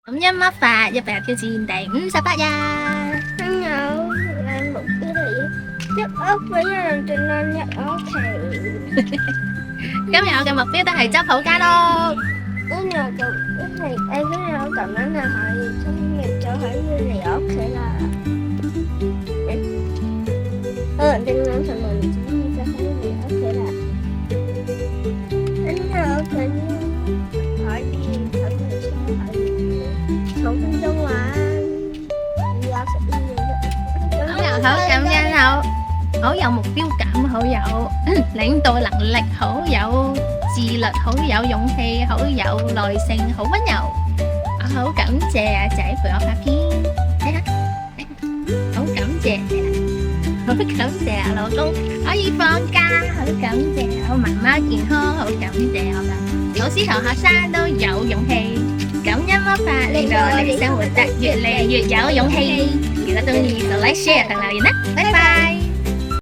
咁音乜法入入挑戰第58日。朋友目標係一屋俾人盡量入我屋企，今日我嘅目標都係執好間屋。跟住我就跟住我咁樣就可以聽日就可以嚟我屋企啦。盡量盡量就可以嚟我屋企啦。跟住我可以睇本書，可以9分鐘玩，要食啲嘢啫。好感恩，好有目標感，好有領導能力，好有自律，好有勇氣，好有耐性，好溫柔。我好感謝阿仔陪我拍片，睇下，好感謝，好感謝阿老公可以放假，好感謝我媽媽健康，好感謝我嘅老師同學生都有勇氣。感恩魔法令到我哋生活得越嚟越有勇氣。如果中意就 like share 同留言啦，拜拜。